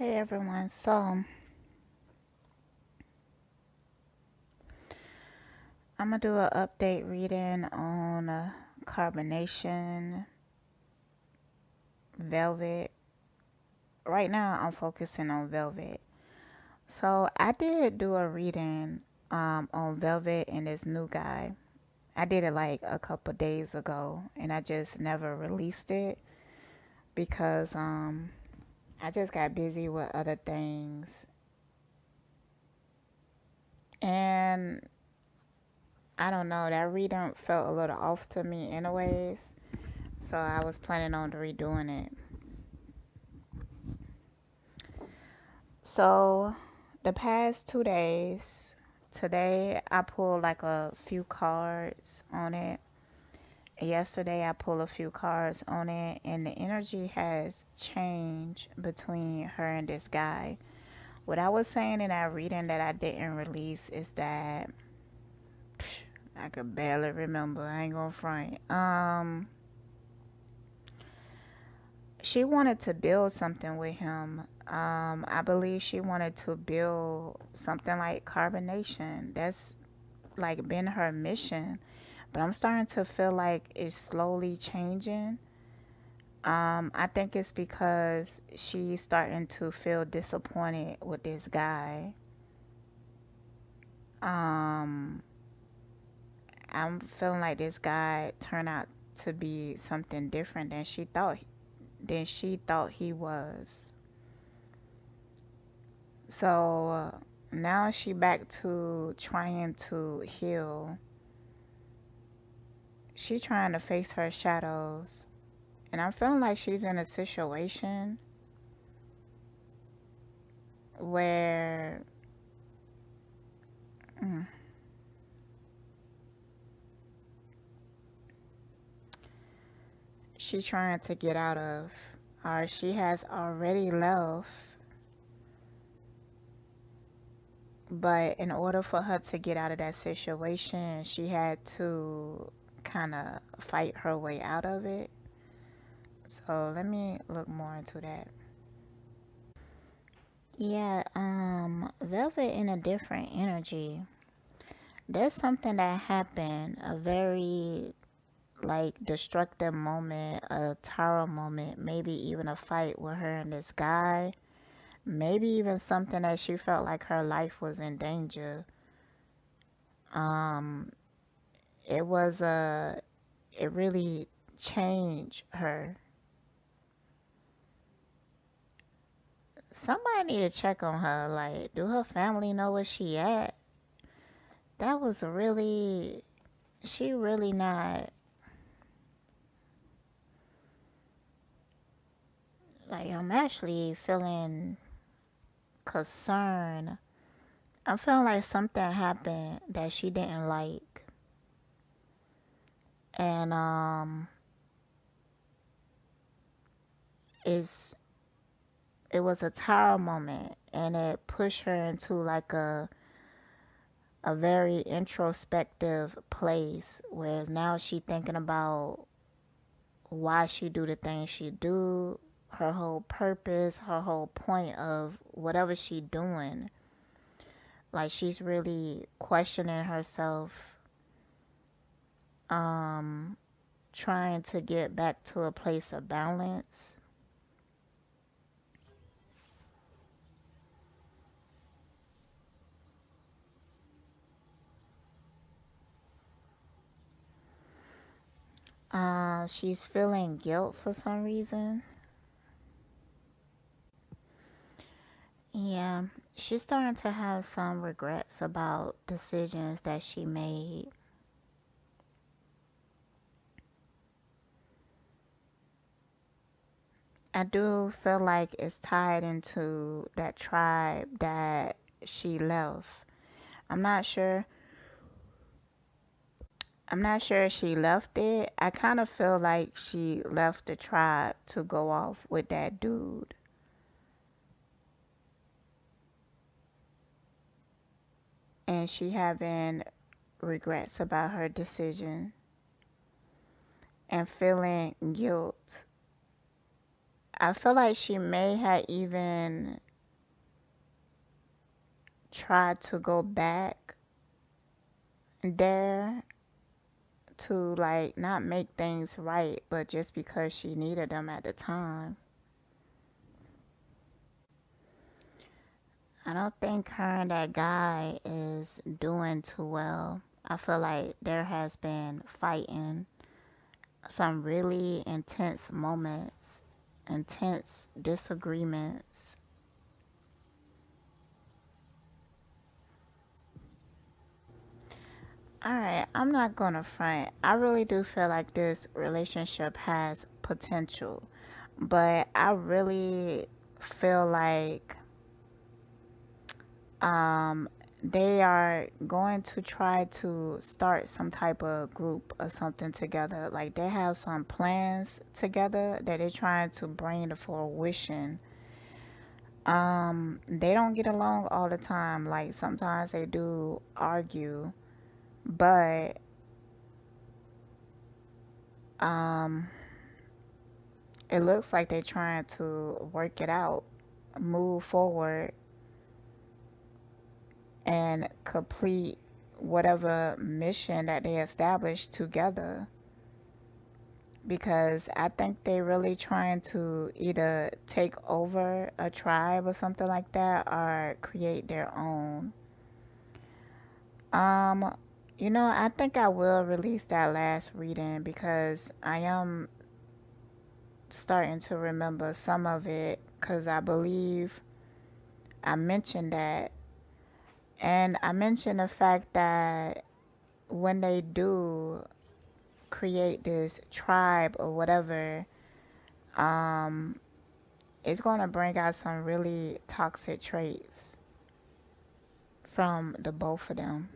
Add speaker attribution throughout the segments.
Speaker 1: Hey everyone, so I'm gonna do an update reading on carbonation, velvet. Right now I'm focusing on velvet. So I did do a reading on velvet and this new guy. I did it like a couple days ago and I just never released it because I just got busy with other things. And I don't know, that reading felt a little off to me anyways. So I was planning on redoing it. So the past 2 days, today I pulled like a few cards on it. Yesterday I pulled a few cards on it, and the energy has changed between her and this guy. What I was saying in that reading that I didn't release is that I could barely remember. I ain't gonna front. She wanted to build something with him. I believe she wanted to build something like carbonation. That's like been her mission. But I'm starting to feel like it's slowly changing. I think it's because she's starting to feel disappointed with this guy. Um, I'm feeling like this guy turned out to be something different than she thought he was. So now she back to trying to heal. She trying to face her shadows. And I'm feeling like she's in a situation where mm, she's trying to get out of, or she has already left. But in order for her to get out of that situation, she had to kind of fight her way out of it. So let me look more into that. Yeah, Velvet in a different energy. There's something that happened, a very like destructive moment, a tower moment, maybe even a fight with her and this guy, maybe even something that she felt like her life was in danger. Um, it was it really changed her. Somebody need to check on her. Like, do her family know where she at? That was really, she really not, like, I'm actually feeling concerned. I'm feeling like something happened that she didn't like. And, it's, it was a tower moment and it pushed her into like a very introspective place, whereas now she thinking about why she do the things she do, her whole purpose, her whole point of whatever she doing. Like she's really questioning herself, um, trying to get back to a place of balance. She's feeling guilt for some reason. Yeah, she's starting to have some regrets about decisions that she made. I do feel like it's tied into that tribe that she left. I'm not sure. I'm not sure if she left it. I kind of feel like she left the tribe to go off with that dude. And she having regrets about her decision and feeling guilt. I feel like she may have even try to go back there to like not make things right, but just because she needed them at the time. I don't think her and that guy is doing too well. I feel like there has been fighting, some really intense moments, intense disagreements. Alright, I'm not gonna front. I really do feel like this relationship has potential, but I really feel like um they are going to try to start some type of group or something together. Like they have some plans together that they're trying to bring to fruition. They don't get along all the time. Like sometimes they do argue, but um it looks like they're trying to work it out, move forward, and complete whatever mission that they established together. Because I think they're really trying to either take over a tribe or something like that or create their own. Um, I think I will release that last reading because I am starting to remember some of it because I believe I mentioned that. And I mentioned the fact that when they do create this tribe or whatever, um, it's going to bring out some really toxic traits from the both of them.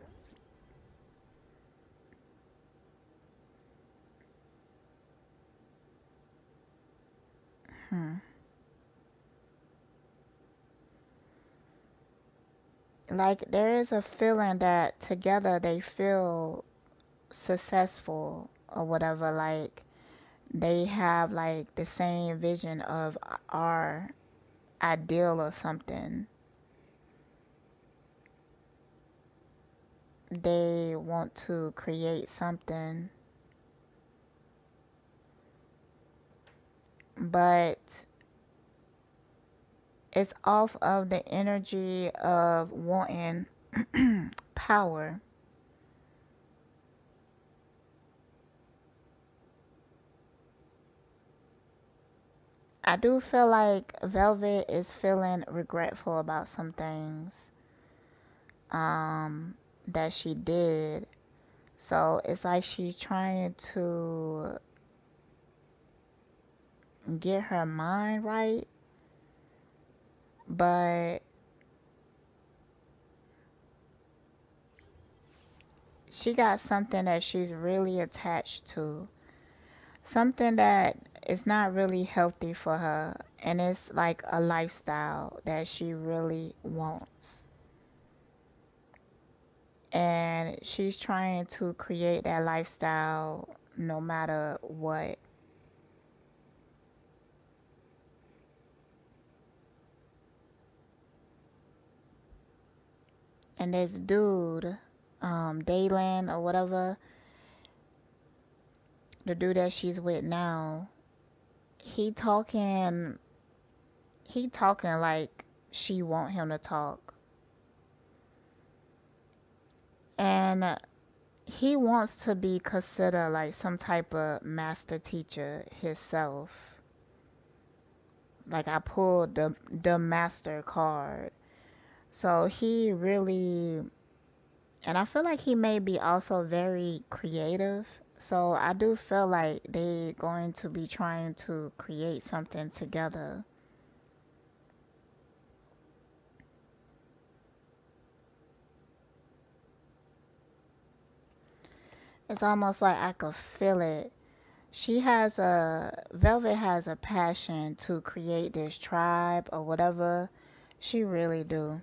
Speaker 1: Hmm. Like, there is a feeling that together they feel successful or whatever. Like, they have like the same vision of our ideal or something. They want to create something, but it's off of the energy of wanting power. I do feel like Velvet is feeling regretful about some things um that she did. So it's like she's trying to get her mind right, but she got something that she's really attached to. Something that is not really healthy for her, and it's like a lifestyle that she really wants. And she's trying to create that lifestyle no matter what. And this dude, Dylan or whatever, the dude that she's with now, he talking he talking like she want him to talk. And he wants to be considered like some type of master teacher himself. Like I pulled the master card. So he really, and I feel like he may be also very creative. So I do feel like they going to be trying to create something together. It's almost like I could feel it. Velvet has a passion to create this tribe or whatever. She really do.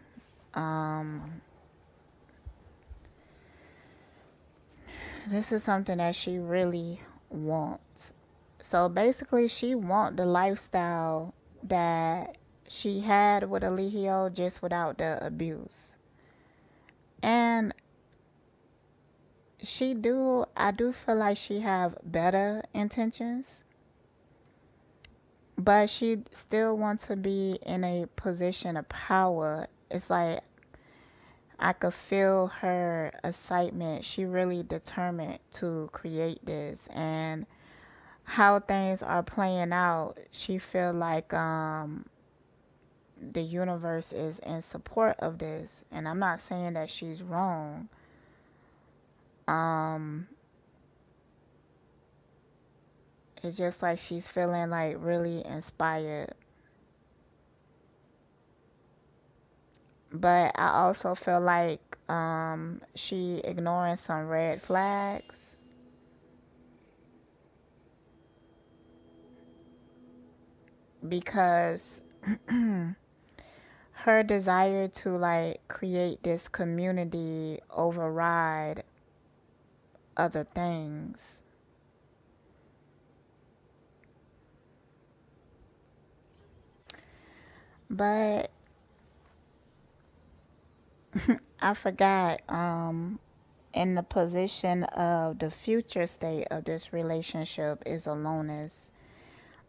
Speaker 1: Um, this is something that she really wants. So basically, she want the lifestyle that she had with Eligio, just without the abuse. And I do feel like she have better intentions, but she still wants to be in a position of power. It's like I could feel her excitement. She really determined to create this, and how things are playing out, she feel like the universe is in support of this. And I'm not saying that she's wrong. Um it's just like she's feeling like really inspired. But I also feel like she ignoring some red flags because her desire to like create this community override other things. But I forgot, in the position of the future state of this relationship is aloneness.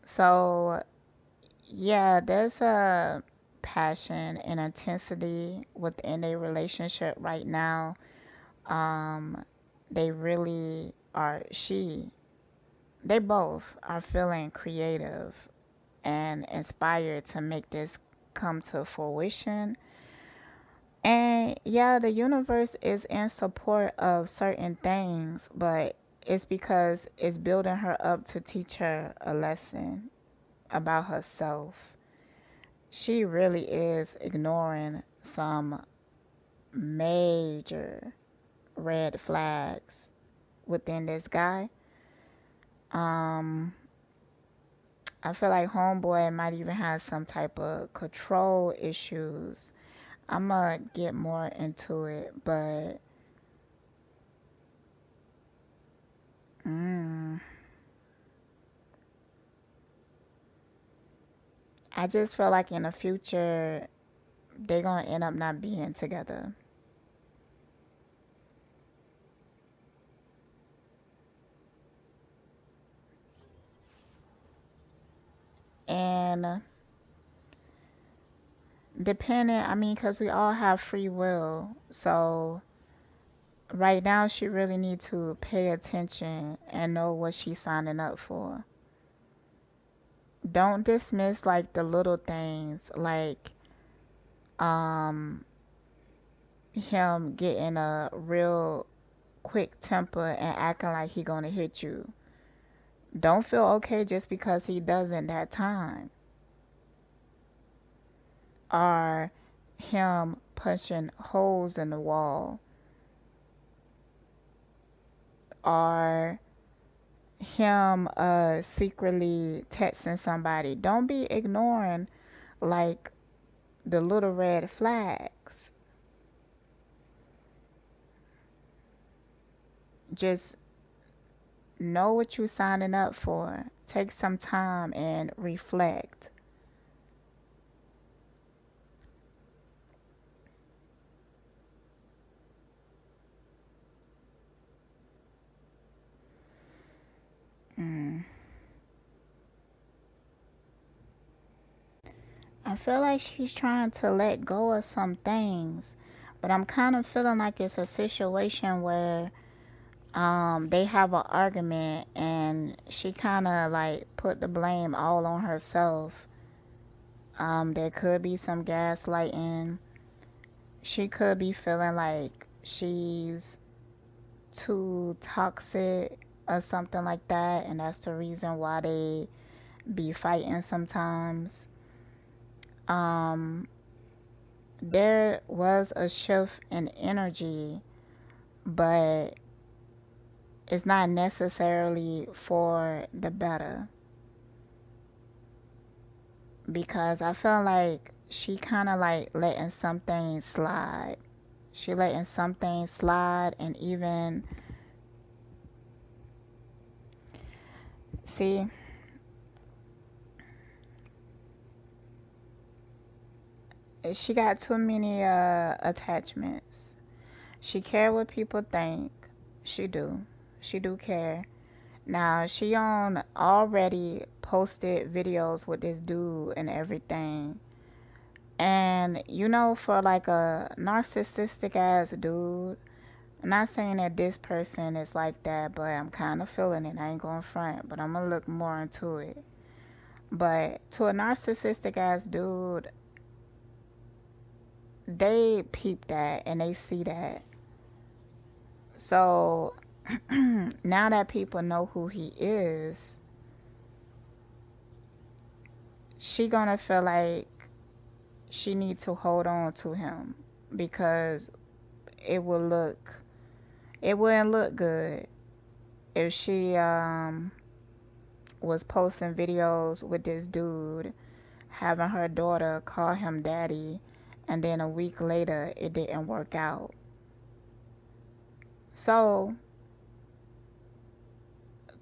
Speaker 1: So yeah, there's a passion and intensity within a relationship right now. Um, they really are, they both are feeling creative and inspired to make this come to fruition. And yeah, the universe is in support of certain things, but it's because it's building her up to teach her a lesson about herself. She really is ignoring some major red flags within this guy. Um, I feel like homeboy might even have some type of control issues. I'm gonna get more into it, but mm, I just feel like in the future they're gonna end up not being together. And depending, I mean, because we all have free will. So right now she really need to pay attention and know what she's signing up for. Don't dismiss like the little things, like um him getting a real quick temper and acting like he gonna hit you. Don't feel okay just because he doesn't that time. Or him punching holes in the wall. Or him secretly texting somebody. Don't be ignoring like the little red flags. Just know what you're signing up for. Take some time and reflect. Mm. I feel like she's trying to let go of some things, but I'm kind of feeling like it's a situation where they have an argument and she kind of like put the blame all on herself. There could be some gaslighting. She could be feeling like she's too toxic or something like that, and that's the reason why they be fighting sometimes. Um, there was a shift in energy, but it's not necessarily for the better because I feel like she kind of like letting some things slide. She letting some things slide, and even see, she got too many attachments. She care what people think. She do. She do care. Now she on already posted videos with this dude and everything. And you know, for like a narcissistic ass dude, I'm not saying that this person is like that, but I'm kind of feeling it. I ain't going front, but I'm gonna look more into it. But to a narcissistic ass dude, they peep that and they see that. So now that people know who he is, she gonna feel like she need to hold on to him because it will look it wouldn't look good if she was posting videos with this dude, having her daughter call him daddy, and then a week later it didn't work out. So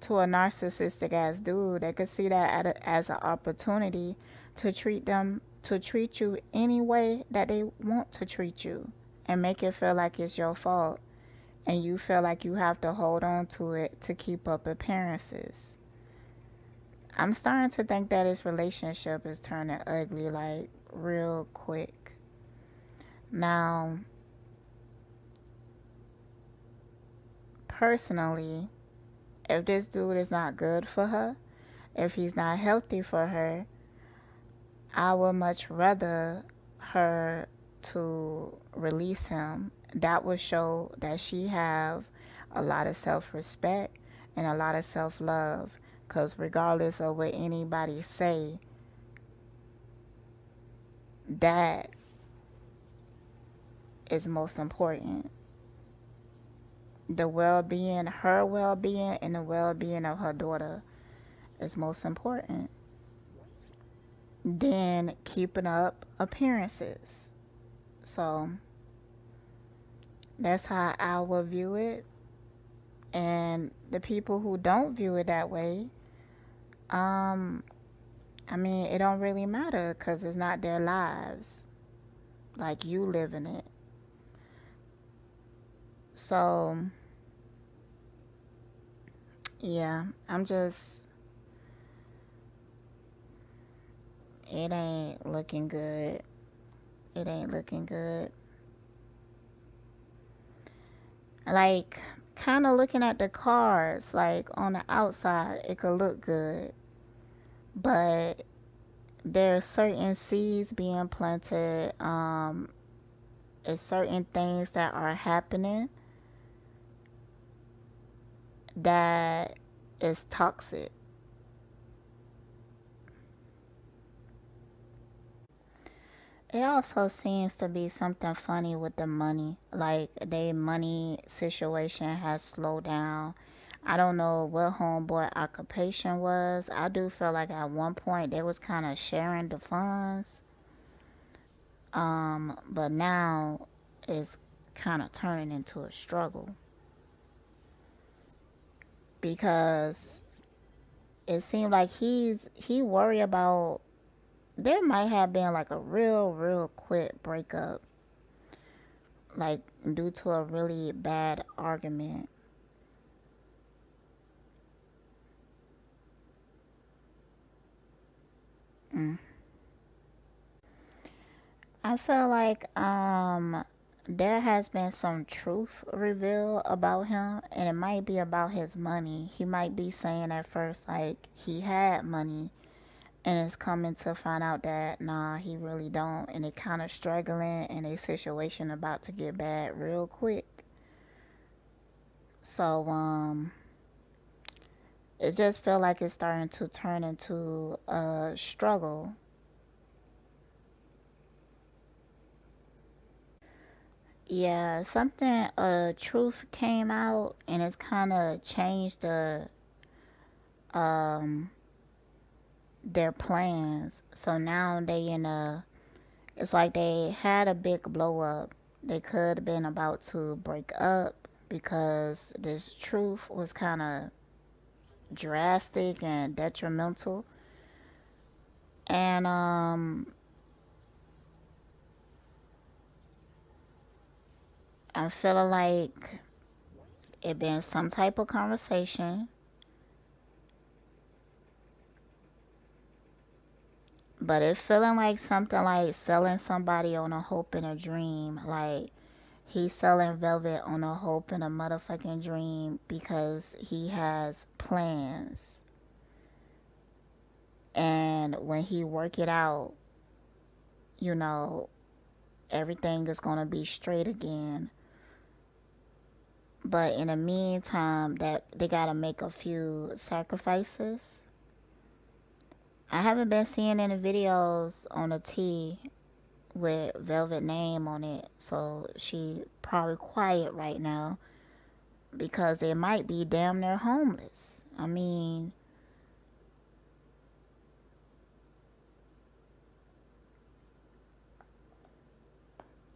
Speaker 1: to a narcissistic ass dude, they could see that as an opportunity to treat you any way that they want to treat you and make it feel like it's your fault, and you feel like you have to hold on to it to keep up appearances. I'm starting to think that this relationship is turning ugly like real quick. Now, personally, if this dude is not good for her, if he's not healthy for her, I would much rather her to release him. That would show that she have a lot of self-respect and a lot of self-love. Because regardless of what anybody say, that is most important. The well-being, her well-being, and the well-being of her daughter is most important than keeping up appearances. So that's how I will view it. And the people who don't view it that way, um, I mean, it don't really matter because it's not their lives. Like, you live in it. So, yeah, it ain't looking good. It ain't looking good. Like, kind of looking at the cards, like on the outside, it could look good. But there's certain seeds being planted. It's certain things that are happening that is toxic. It also seems to be something funny with the money. Like, their money situation has slowed down. I don't know what homeboy occupation was. I do feel like at one point they was kind of sharing the funds. But now it's kind of turning into a struggle because it seemed like he worry about there might have been like a real quick breakup, like due to a really bad argument. Mm. I feel like there has been some truth revealed about him, and it might be about his money. He might be saying at first like he had money, and it's coming to find out that nah, he really don't, and it kind of struggling, and a situation about to get bad real quick. So it just feel like it's starting to turn into a struggle. Yeah, something truth came out, and it's kind of changed um their plans. So now they in a it's like they had a big blow up. They could have been about to break up because this truth was kind of drastic and detrimental. And I'm feeling like it been some type of conversation, but it feeling like something like selling somebody on a hope and a dream. Like he's selling Velvet on a hope and a motherfucking dream because he has plans. And when he work it out, you know, everything is gonna be straight again. But in the meantime, that they gotta make a few sacrifices. I haven't been seeing any videos on a T with Velvet name on it, so she probably quiet right now because they might be damn near homeless. I mean,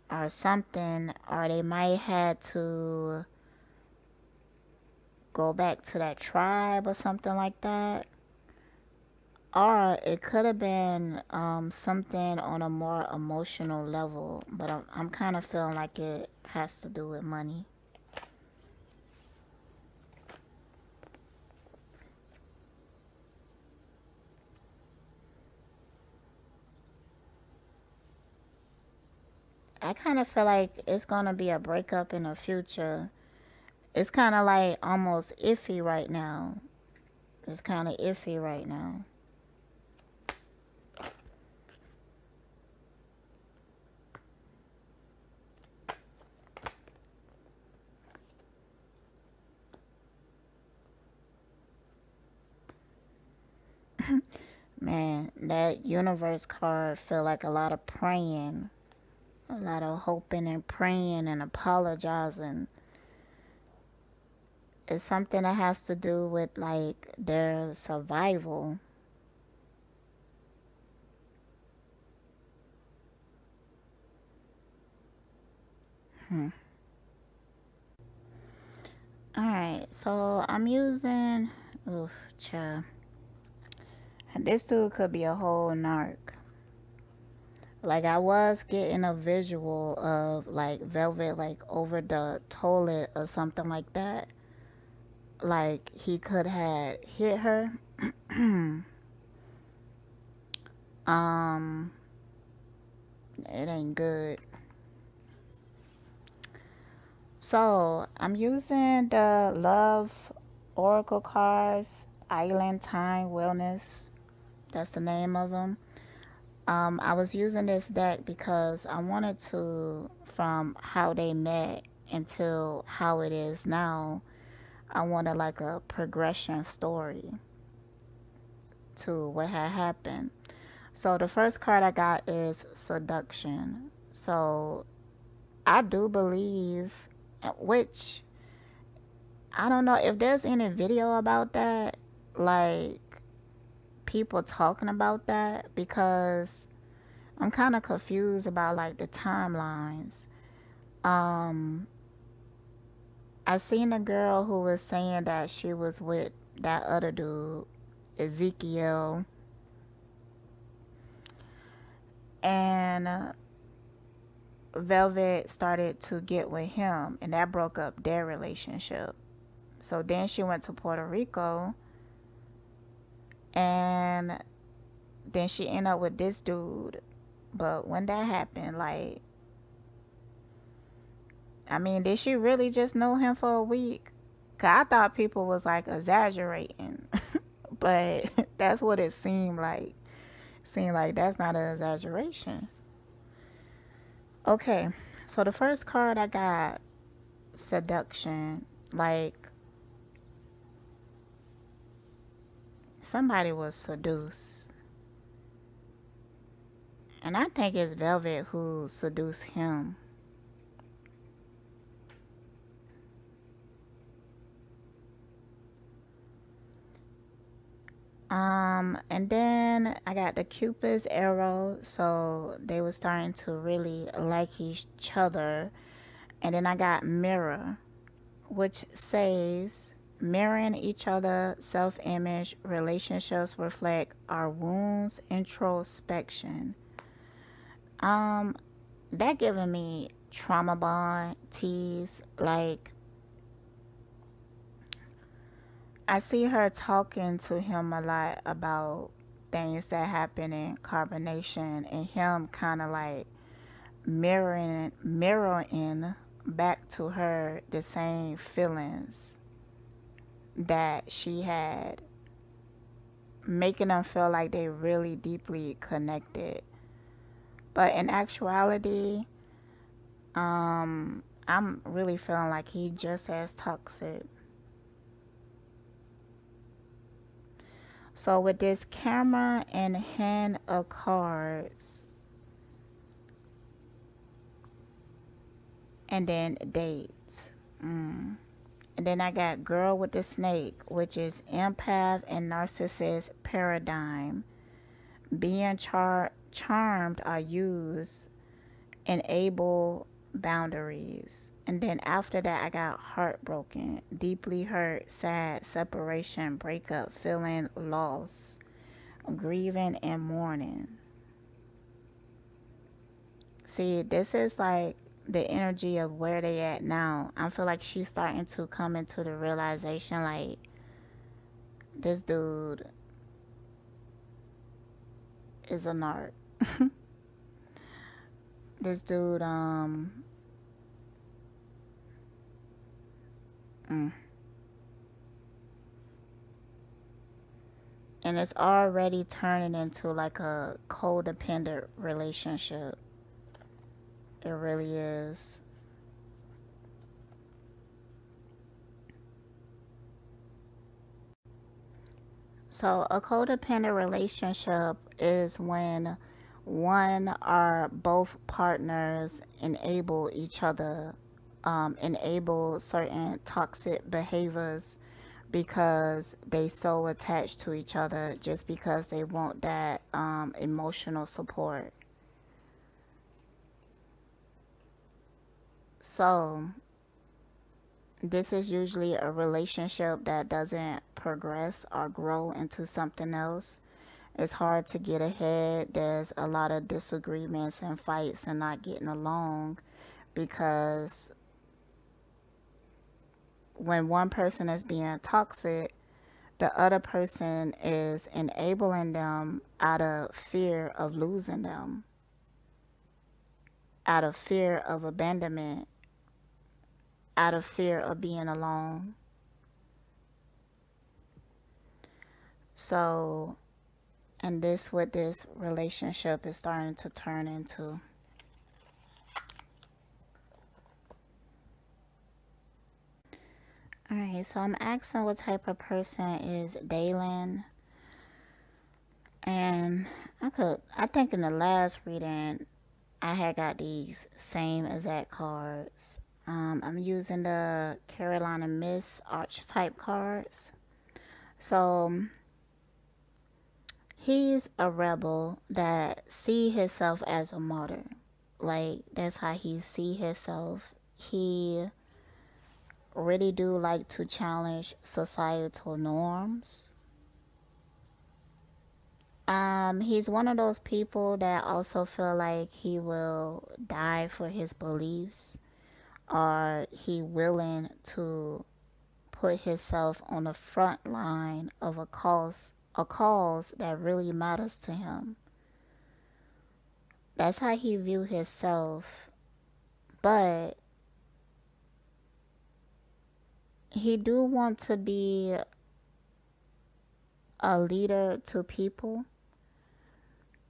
Speaker 1: or something, or they might had to go back to that tribe or something like that. Or it could have been something on a more emotional level, but I'm kind of feeling like it has to do with money. I kind of feel like it's gonna be a breakup in the future. It's kind of like almost iffy right now. It's kind of iffy right now. Man, that universe card feel like a lot of praying, a lot of hoping and praying and apologizing. It's something that has to do with like their survival. Hmm. Alright, so I'm using. Oof, child. This dude could be a whole narc. Like I was getting a visual of like Velvet like over the toilet or something like that. Like he could have hit her. um, it ain't good. So I'm using the Love Oracle cards, Island Time Wellness. That's the name of them. I was using this deck because I wanted to, from how they met until how it is now, I wanted like a progression story to what had happened. So the first card I got is Seduction. So I do believe, which I don't know if there's any video about that, like people talking about that, because I'm kind of confused about like the timelines. Um, I seen a girl who was saying that she was with that other dude, Ezekiel, and Velvet started to get with him, and that broke up their relationship. So then she went to Puerto Rico, and then she ended up with this dude. But when that happened, like, I mean, did she really just know him for a week? 'Cause I thought people was like exaggerating, but that's what it seemed like. Seemed like that's not an exaggeration. Okay, so the first card I got, Seduction. Like somebody was seduced, and I think it's Velvet who seduced him. And then I got the Cupid's arrow, so they were starting to really like each other. And then I got Mirror, which says mirroring each other, self-image, relationships reflect our wounds, introspection. Um, that giving me trauma bond tease. Like, I see her talking to him a lot about things that happen in carbonation, and him kind of like mirroring back to her the same feelings that she had, making them feel like they really deeply connected. But in actuality, I'm really feeling like he just as toxic. So with this camera and hand of cards, and then dates. And then I got girl with the snake, which is empath and narcissist paradigm. Being charmed or used, enable boundaries. And then after that, I got heartbroken, deeply hurt, sad, separation, breakup, feeling loss, grieving, and mourning. See, this is like the energy of where they at now. I feel like she's starting to come into the realization like this dude is a narc. This dude, mm. And it's already turning into like a codependent relationship. It really is. So a codependent relationship is when one or both partners enable each other, enable certain toxic behaviors because they so attached to each other just because they want that emotional support. So this is usually a relationship that doesn't progress or grow into something else. It's hard to get ahead. There's a lot of disagreements and fights and not getting along because when one person is being toxic, the other person is enabling them out of fear of losing them, out of fear of abandonment, out of fear of being alone. So, and this what this relationship is starting to turn into. Alright, so I'm asking what type of person is Dylann. And I think in the last reading, I had got these same exact cards. I'm using the Carolina Miss archetype cards. So he's a rebel that see himself as a martyr. Like that's how he see himself. He really do like to challenge societal norms. He's one of those people that also feel like he will die for his beliefs, or he willing to put himself on the front line of a cause that really matters to him. That's how he view himself, but he do want to be a leader to people,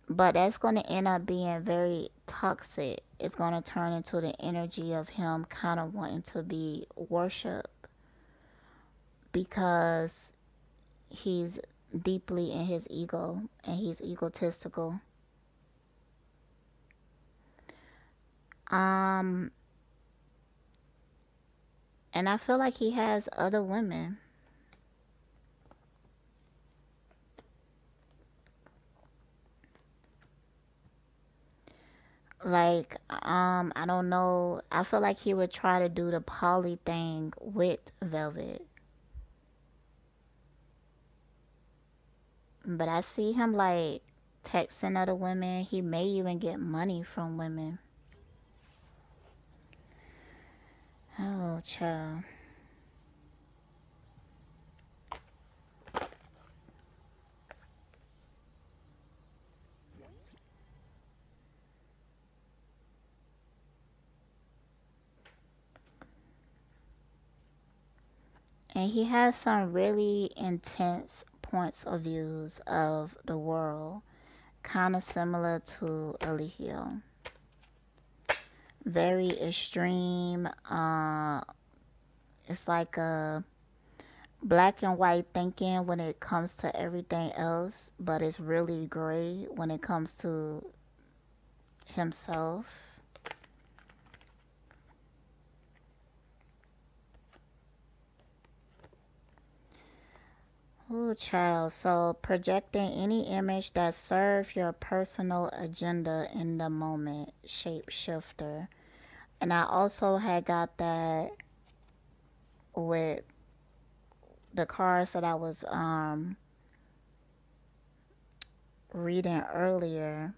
Speaker 1: but that's going to end up being very toxic. It's going to turn into the energy of him kind of wanting to be worshipped because he's deeply in his ego and he's egotistical. Um, and I feel like he has other women. Like, I don't know. I feel like he would try to do the poly thing with Velvet. But I see him like texting other women. He may even get money from women. Oh, child. And he has some really intense points of views of the world, kind of similar to Eligio. Very extreme. It's like a black and white thinking when it comes to everything else, but it's really gray when it comes to himself. Oh, child. So projecting any image that serves your personal agenda in the moment, shapeshifter. And I also had got that with the cards that I was reading earlier.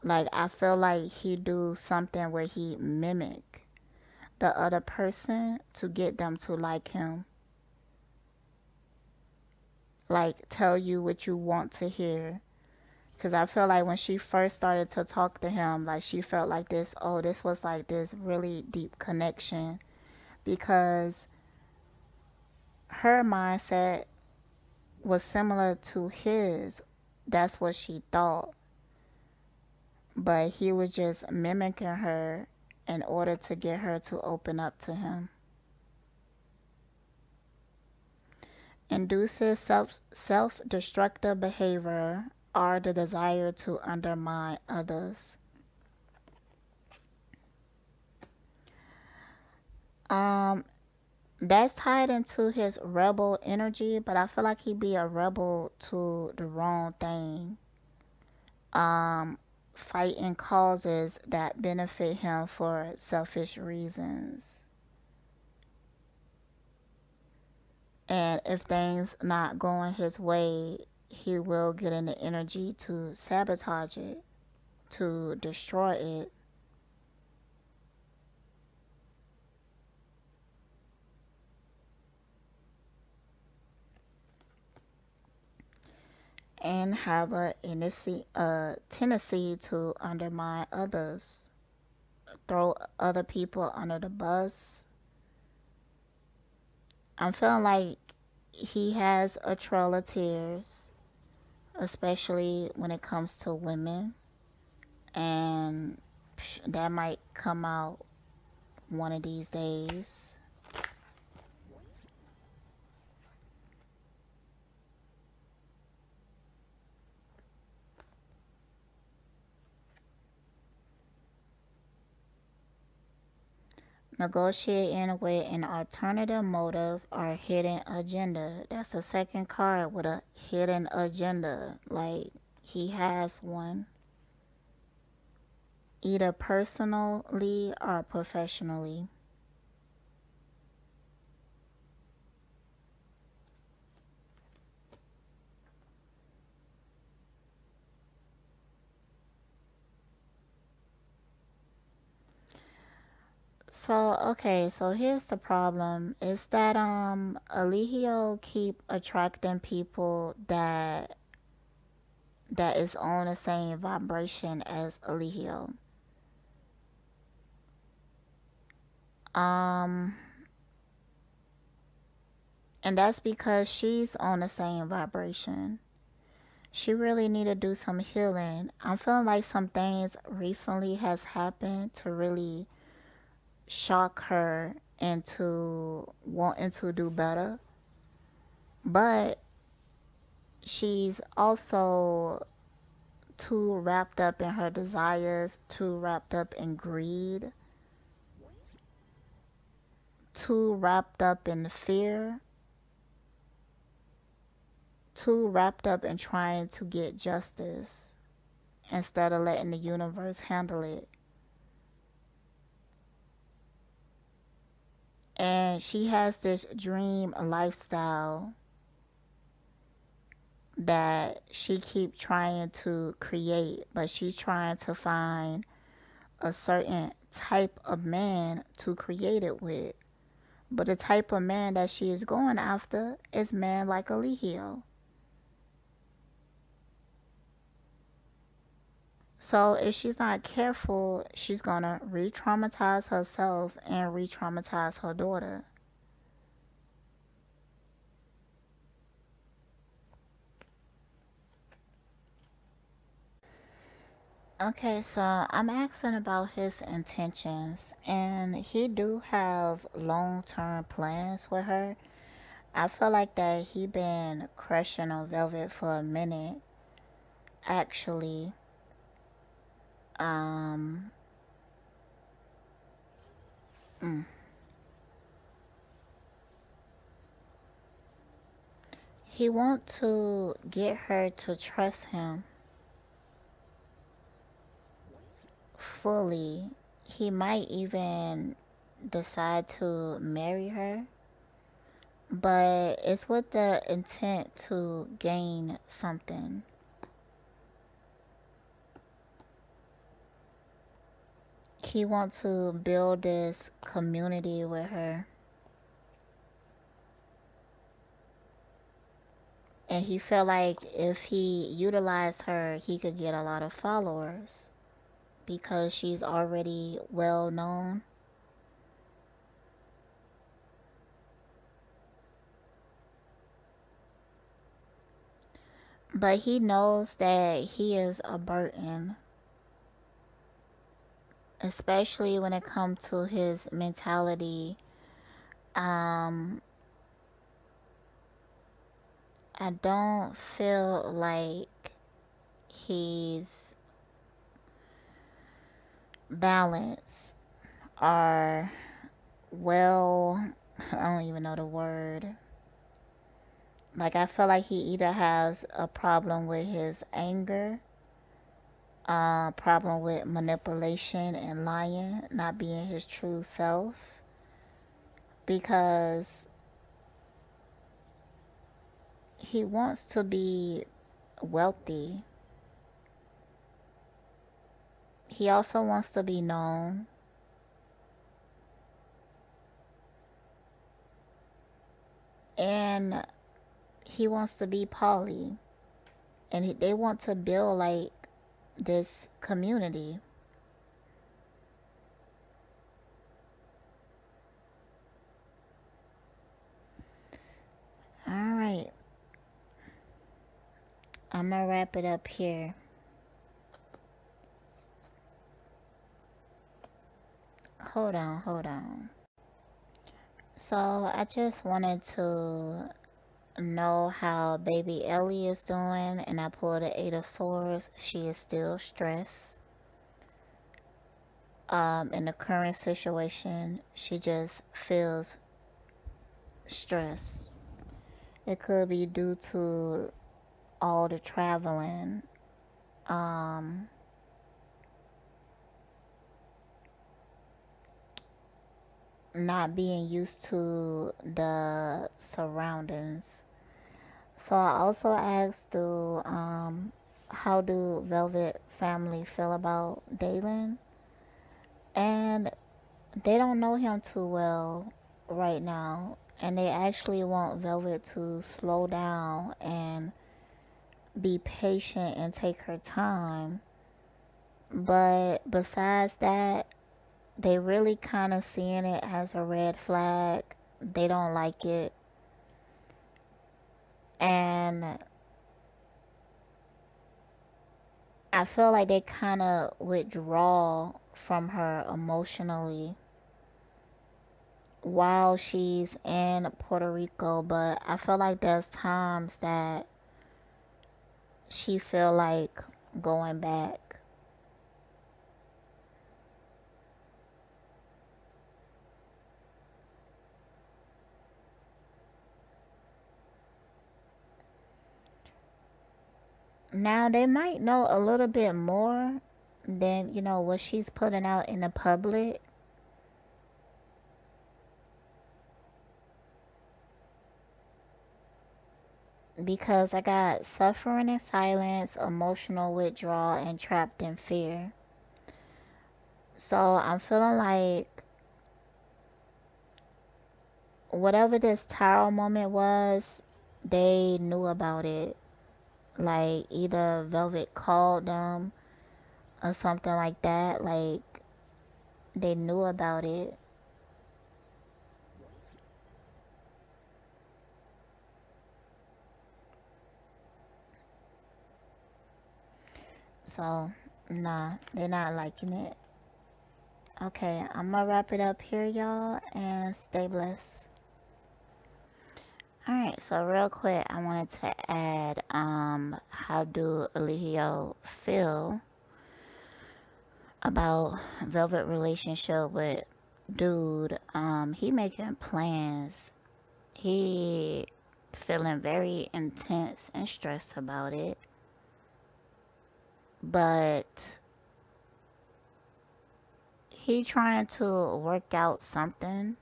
Speaker 1: Like I feel like he do something where he mimic the other person to get them to like him. Like tell you what you want to hear. Cause I feel like when she first started to talk to him, like she felt like this, oh, this was like this really deep connection because her mindset was similar to his. That's what she thought. But he was just mimicking her in order to get her to open up to him. Induces self-destructive behavior or the desire to undermine others. Um, that's tied into his rebel energy, but I feel like he'd be a rebel to the wrong thing. Um, Fighting causes that benefit him for selfish reasons. And if things not going his way, he will get in the energy to sabotage it, to destroy it. And have a tendency to undermine others, throw other people under the bus. I'm feeling like he has a trail of tears, especially when it comes to women, and that might come out one of these days. Negotiating with an alternative motive or hidden agenda. That's the second card with a hidden agenda. Like he has one, either personally or professionally. So okay, so here's the problem is that Eligio keep attracting people that is on the same vibration as Eligio. Um and that's because she's on the same vibration. She really need to do some healing. I'm feeling like some things recently has happened to really shock her into wanting to do better. But she's also too wrapped up in her desires, too wrapped up in greed, too wrapped up in fear, too wrapped up in trying to get justice instead of letting the universe handle it. And she has this dream lifestyle that she keep trying to create, but she's trying to find a certain type of man to create it with. But the type of man that she is going after is man like Eligio. So if she's not careful, she's gonna re-traumatize herself and re-traumatize her daughter. Okay, so I'm asking about his intentions, and he do have long-term plans with her. I feel like that he been crushing on Velvet for a minute, actually. Um, mm. He want to get her to trust him fully. He might even decide to marry her, but it's with the intent to gain something. He wants to build this community with her. And he felt like if he utilized her, he could get a lot of followers because she's already well known. But he knows that he is a burden, especially when it comes to his mentality. Um, I don't feel like he's balanced or well, I don't even know the word. Like, I feel like he either has a problem with his anger, problem with manipulation and lying, not being his true self, because he wants to be wealthy. He also wants to be known. And he wants to be poly. And they want to build like this community. Alright, I'm gonna wrap it up here. Hold on. So I just wanted to know how baby Ellie is doing, and I pulled the Eight of Swords. She is still stressed. In the current situation, she just feels stressed. It could be due to all the traveling, um, not being used to the surroundings. So I also asked, how do Velvet family feel about Dylann? And they don't know him too well right now, and they actually want Velvet to slow down and be patient and take her time. But besides that, they really kind of seeing it as a red flag. They don't like it. And I feel like they kind of withdraw from her emotionally while she's in Puerto Rico, but I feel like there's times that she feel like going back. Now they might know a little bit more than, what she's putting out in the public, because I got suffering in silence, emotional withdrawal, and trapped in fear. So I'm feeling like whatever this tarot moment was, they knew about it. Like either Velvet called them or something like that. Like they knew about it. So nah, they're not liking it. Okay, I'm gonna wrap it up here, y'all, and stay blessed. Alright, so real quick, I wanted to add, how do Eligio feel about Velvet relationship with dude? He making plans. He feeling very intense and stressed about it, but he trying to work out something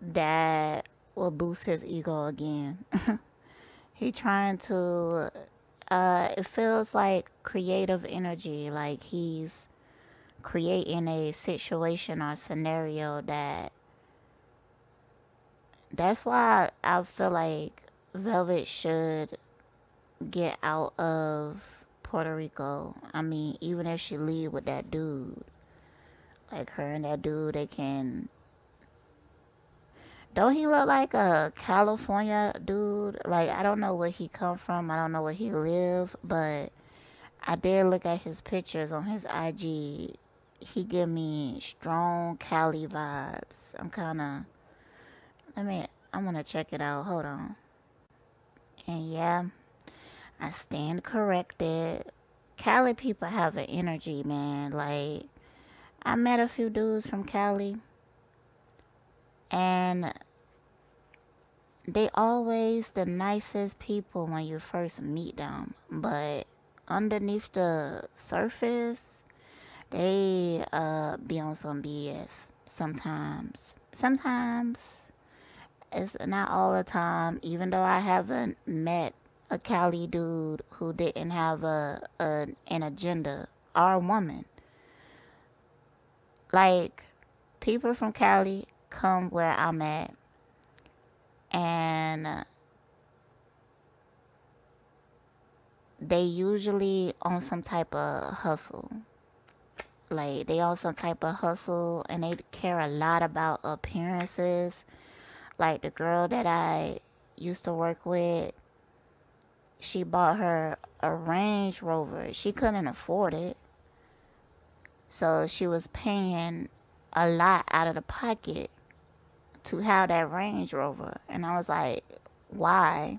Speaker 1: that will boost his ego again. He trying to it feels like creative energy, like he's creating a situation or scenario that's why I feel like Velvet should get out of Puerto Rico. I mean, even if she leave with that dude, like her and that dude, they can. Don't he look like a California dude? Like I don't know where he come from. I don't know where he live, but I did look at his pictures on his IG. He give me strong Cali vibes. I'm kind of. I'm gonna check it out. Hold on. And yeah, I stand corrected. Cali people have an energy, man. Like I met a few dudes from Cali, and they always the nicest people when you first meet them, but underneath the surface, they be on some BS sometimes. Sometimes it's not all the time. Even though I haven't met a Cali dude who didn't have an agenda or a woman. Like people from Cali come where I'm at, and they usually on some type of hustle. Like they on some type of hustle and they care a lot about appearances. Like the girl that I used to work with, she bought her a Range Rover. She couldn't afford it. So she was paying a lot out of the pocket to have that Range Rover. And I was like, why?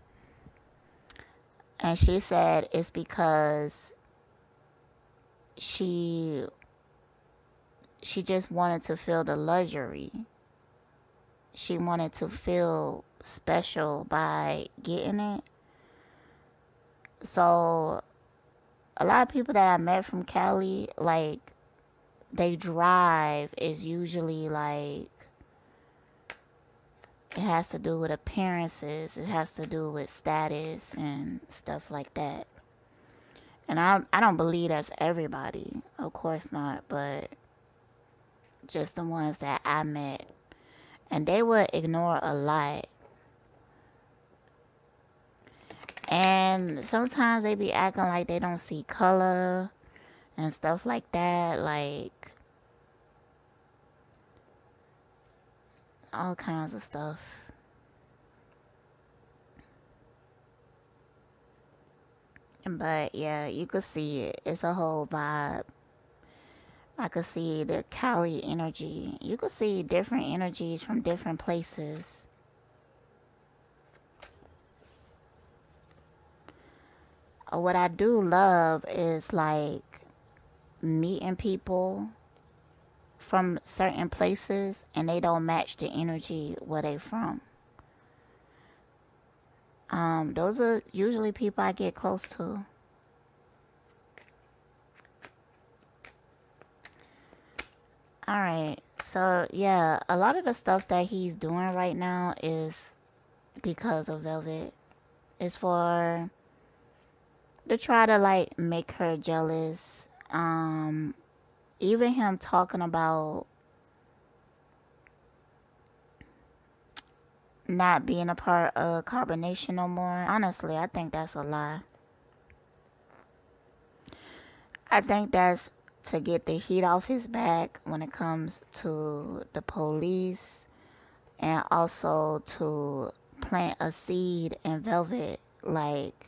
Speaker 1: And she said it's because she she just wanted to feel the luxury. She wanted to feel special by getting it. So a lot of people that I met from Cali, like they drive is usually like it has to do with appearances, it has to do with status and stuff like that. And I don't believe that's everybody, of course not, but just the ones that I met. And they would ignore a lot. And sometimes they be acting like they don't see color and stuff like that. Like all kinds of stuff. But yeah, you could see it. It's a whole vibe. I could see the Cali energy. You could see different energies from different places. What I do love is like meeting people from certain places and they don't match the energy where they from. Those are usually people I get close to. Alright, so yeah, a lot of the stuff that he's doing right now is because of Velvet. It's for to try to like make her jealous. Even him talking about not being a part of carbonation no more. Honestly, I think that's a lie. I think that's to get the heat off his back when it comes to the police, and also to plant a seed in Velvet. Like,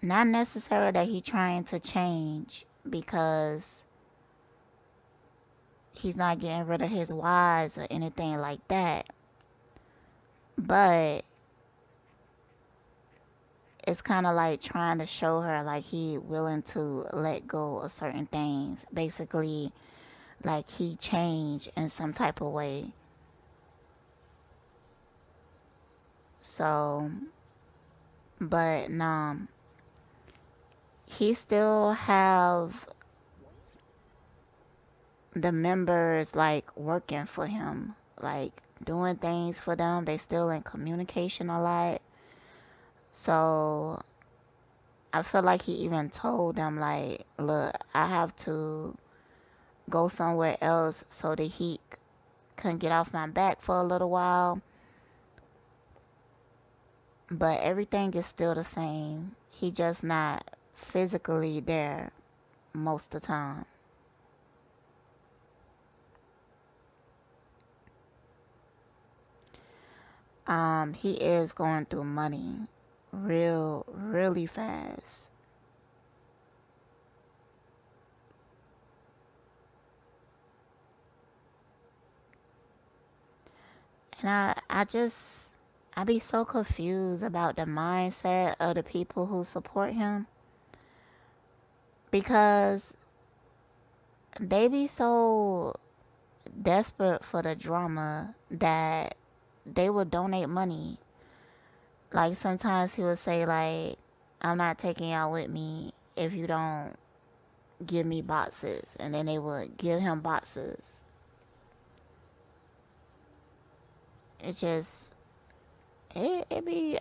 Speaker 1: not necessarily that he trying to change, because he's not getting rid of his wives or anything like that. But it's kind of like trying to show her like he willing to let go of certain things. Basically, like he changed in some type of way. So, but he still have the members like working for him, like doing things for them. They still in communication a lot. So I feel like he even told them like, look, I have to go somewhere else so the heat can get off my back for a little while. But everything is still the same. He just not physically there most of the time. He is going through money really fast. And I be so confused about the mindset of the people who support him, because they be so desperate for the drama that they would donate money. Like sometimes he would say like, I'm not taking y'all with me if you don't give me boxes, and then they would give him boxes. It just it be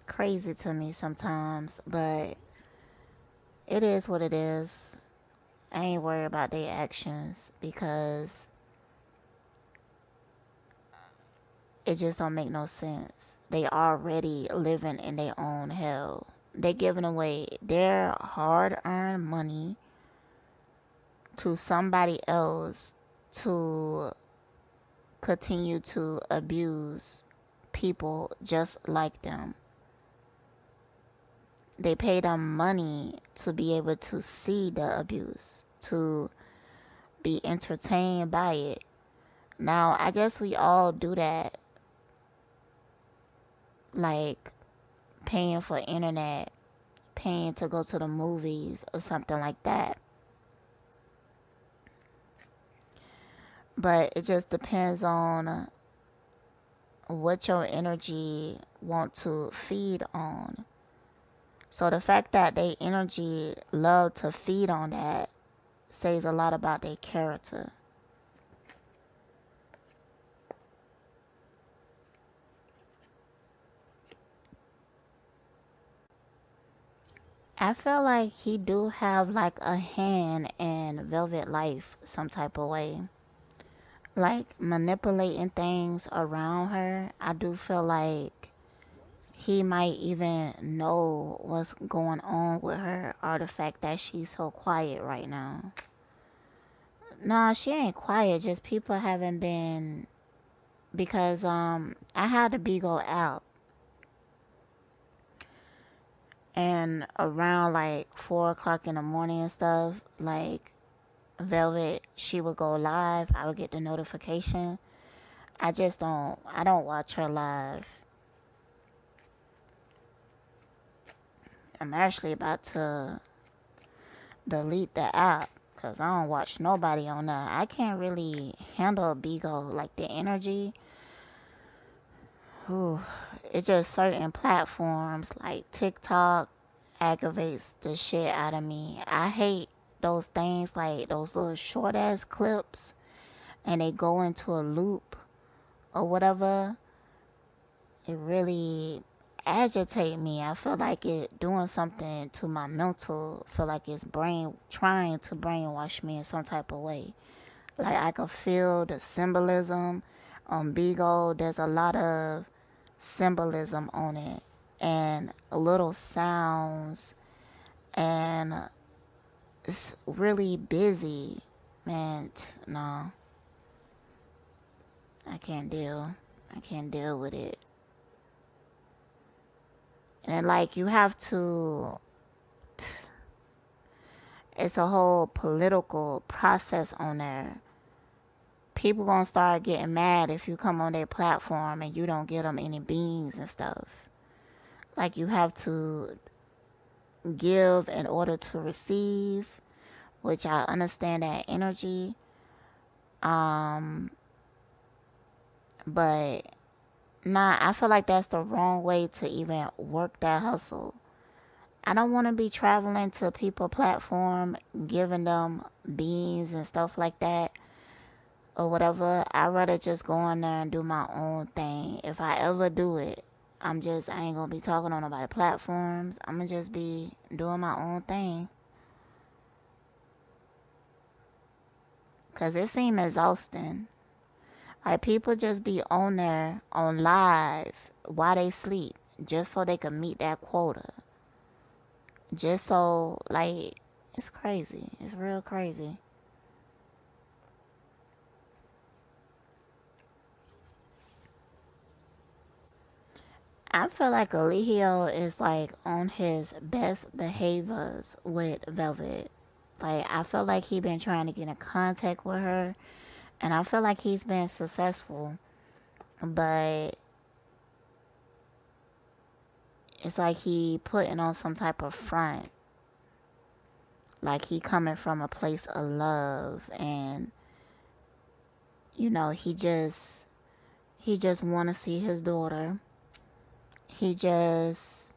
Speaker 1: crazy to me sometimes, but it is what it is. I ain't worried about their actions, because it just don't make no sense. They already living in their own hell. They giving away their hard-earned money to somebody else to continue to abuse people just like them. They pay them money to be able to see the abuse, to be entertained by it. Now, I guess we all do that, like paying for internet, paying to go to the movies or something like that. But it just depends on what your energy want to feed on. So the fact that they energy love to feed on that says a lot about their character. I feel like he do have like a hand in Velvet life some type of way. Like manipulating things around her. I do feel like he might even know what's going on with her, or the fact that she's so quiet right now. Nah, she ain't quiet, just people haven't been, because I had the Beagle out, and around like 4 o'clock in the morning and stuff, like Velvet, she would go live. I would get the notification. I don't watch her live. I'm actually about to delete the app, because I don't watch nobody on that. I can't really handle Bigo, like the energy. Whew. It's just certain platforms like TikTok aggravates the shit out of me. I hate those things, like those little short ass clips, and they go into a loop or whatever. It really agitate me. I feel like it doing something to my mental. I feel like it's brain trying to brainwash me in some type of way. Like I could feel the symbolism on Beagle. There's a lot of symbolism on it and little sounds, and it's really busy. Man, no, I can't deal. I can't deal with it. And like you have to, it's a whole political process on there. People gonna start getting mad if you come on their platform and you don't get them any beans and stuff. Like you have to give in order to receive, which I understand that energy. Um, but nah, I feel like that's the wrong way to even work that hustle. I don't want to be traveling to people platform, giving them beans and stuff like that or whatever. I'd rather just go in there and do my own thing. If I ever do it, I ain't gonna be talking on nobody platforms. I'm gonna just be doing my own thing. Cause it seemed exhausting. Like people just be on there on live while they sleep just so they can meet that quota. Just so like it's crazy. It's real crazy. I feel like Eligio is like on his best behaviors with Velvet. Like I feel like he been trying to get in contact with her, and I feel like he's been successful. But it's like he putting on some type of front, like he coming from a place of love, and he just want to see his daughter. He just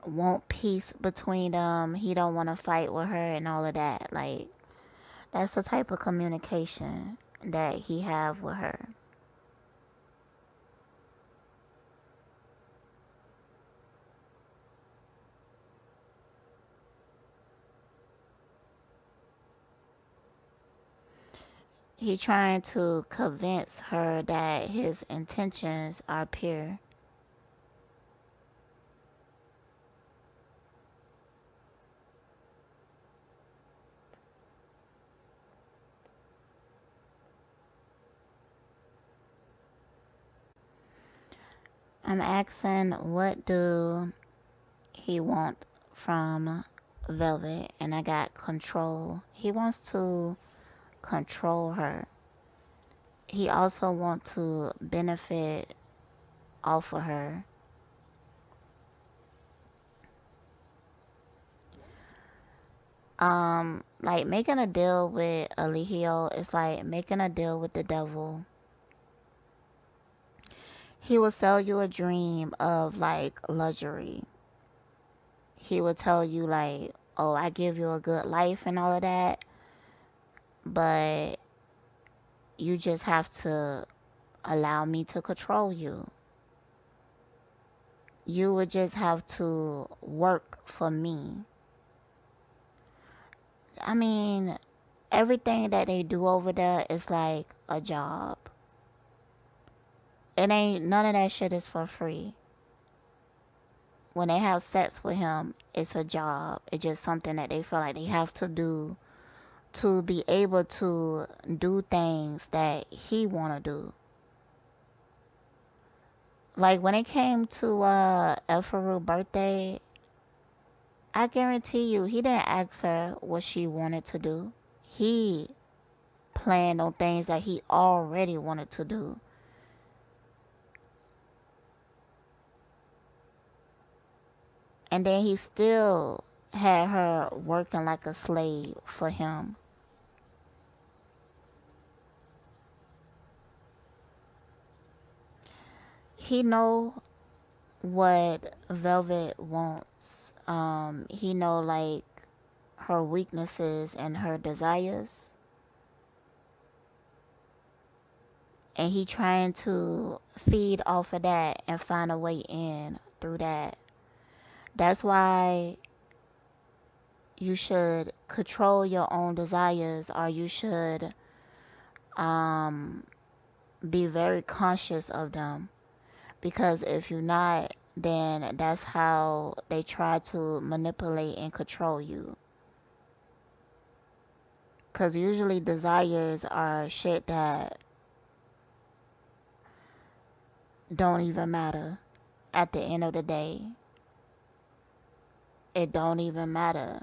Speaker 1: want peace between them. He don't want to fight with her and all of that. Like that's the type of communication that he have with her. He trying to convince her that his intentions are pure. I'm asking what do he want from Velvet, and I got control. He wants to control her. He also want to benefit off of her. Like making a deal with Eligio is like making a deal with the devil. He will sell you a dream of like luxury. He will tell you like, oh, I give you a good life and all of that, but you just have to allow me to control you. You would just have to work for me. I mean, everything that they do over there is like a job. It ain't none of that shit is for free. When they have sex with him, it's a job. It's just something that they feel like they have to do to be able to do things that he want to do. Like when it came to Elfaru's birthday, I guarantee you he didn't ask her what she wanted to do. He planned on things that he already wanted to do. And then he still had her working like a slave for him. He know what Velvet wants. He know like her weaknesses and her desires. and he trying to feed off of that and find a way in through that. That's why you should control your own desires, or you should um be very conscious of them, because if you're not, then that's how they try to manipulate and control you. Because usually desires are shit that don't even matter at the end of the day. It don't even matter.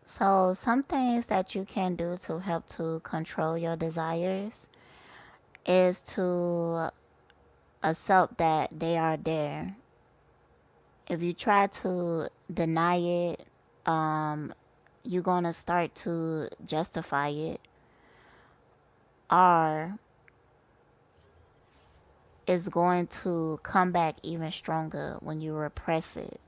Speaker 1: So some things that you can do to help to control your desires is to accept that they are there. If you try to deny it, you're gonna start to justify it, or it's going to come back even stronger when you repress it.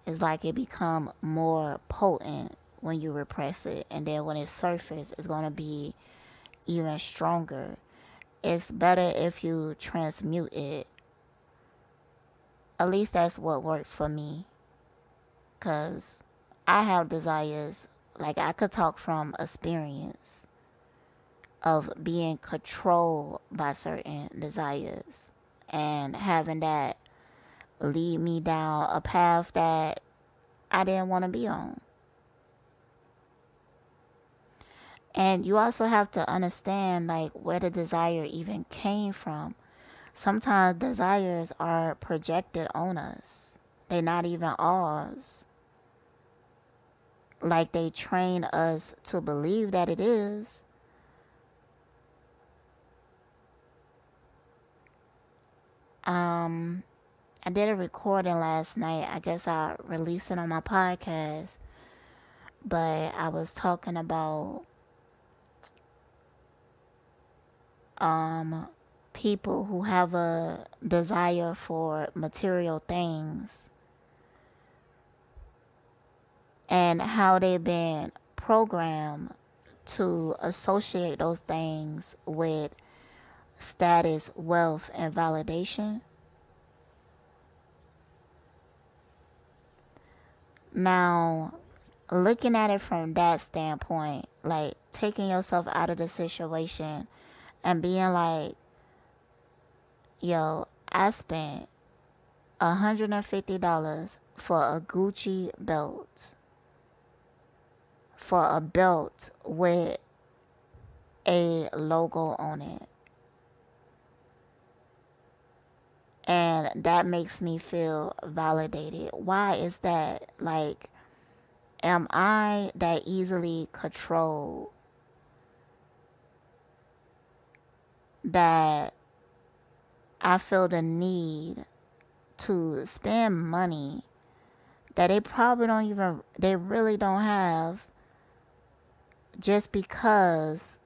Speaker 1: It's like it become more potent when you repress it, and then when it surfaces, it's gonna be even stronger. It's better if you transmute it. At least that's what works for me, because I have desires. Like, I could talk from experience of being controlled by certain desires and having that lead me down a path that I didn't want to be on. And you also have to understand, like, where the desire even came from. Sometimes desires are projected on us. They're not even ours. Like, they train us to believe that it is. I did a recording last night. I guess I'll release it on my podcast. But I was talking about people who have a desire for material things and how they've been programmed to associate those things with status, wealth, and validation. Now, looking at it from that standpoint, like taking yourself out of the situation and being like, yo, I spent $150 for a Gucci belt, for a belt with a logo on it. And that makes me feel validated. Why is that? Like, am I that easily controlled that I feel the need to spend money that they probably don't even, they really don't have, just because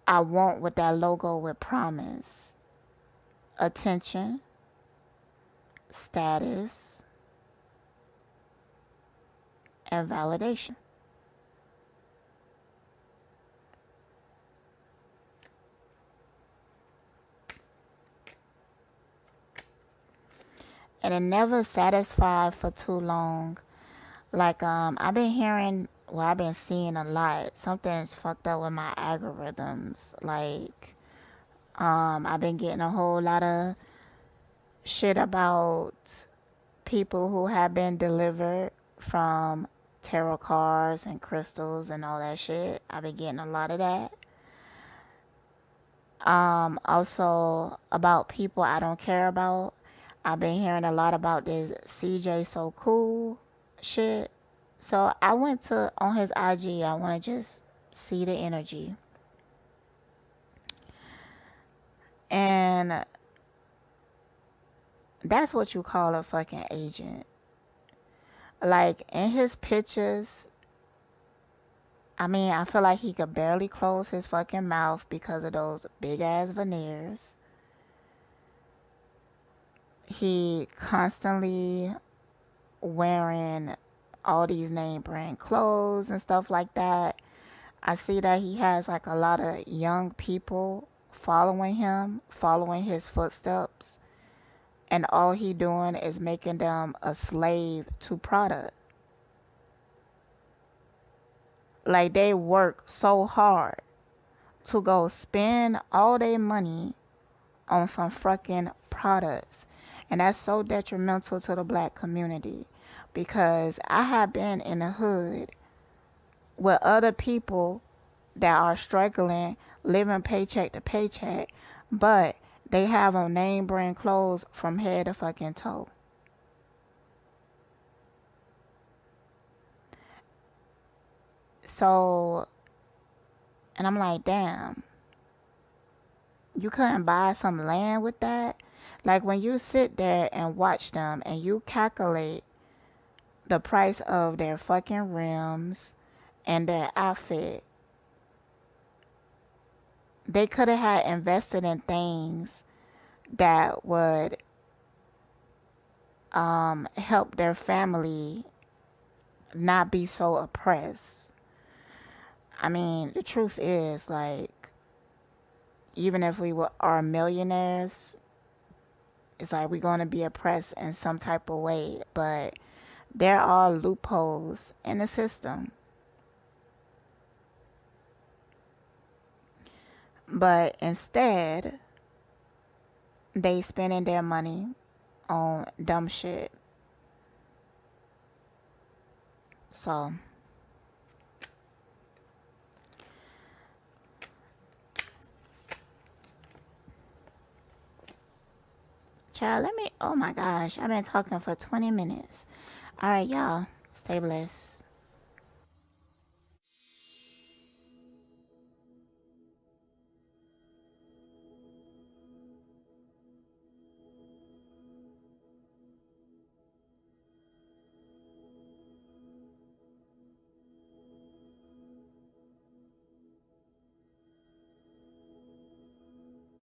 Speaker 1: I want what that logo would promise? Attention, status, and validation. And it never satisfied for too long. Like, I've been hearing, well, I've been seeing a lot. Something's fucked up with my algorithms. Like, I've been getting a whole lot of shit about people who have been delivered from tarot cards and crystals and all that shit. I've been getting a lot of that. Also about people I don't care about. I've been hearing a lot about this CJ So Cool shit. So I went to on his IG. I want to just see the energy. And that's what you call a fucking agent. Like, in his pictures, I mean, I feel like he could barely close his fucking mouth because of those big ass veneers. He constantly wearing all these name brand clothes and stuff like that. I see that he has like a lot of young people following him, following his footsteps, and all he doing is making them a slave to product. Like they work so hard to go spend all their money on some fucking products. And that's so detrimental to the black community because I have been in the hood with other people that are struggling, living paycheck to paycheck, but they have on name brand clothes from head to fucking toe. So, and I'm like, damn, you couldn't buy some land with that? Like when you sit there and watch them and you calculate the price of their fucking rims and their outfit, they could have had invested in things that would help their family not be so oppressed. I mean, the truth is, like, even if are millionaires, it's like we're going to be oppressed in some type of way. But there are loopholes in the system. But instead, they spending their money on dumb shit. So, child, oh my gosh, I've been talking for 20 minutes. All right, y'all, stay blessed.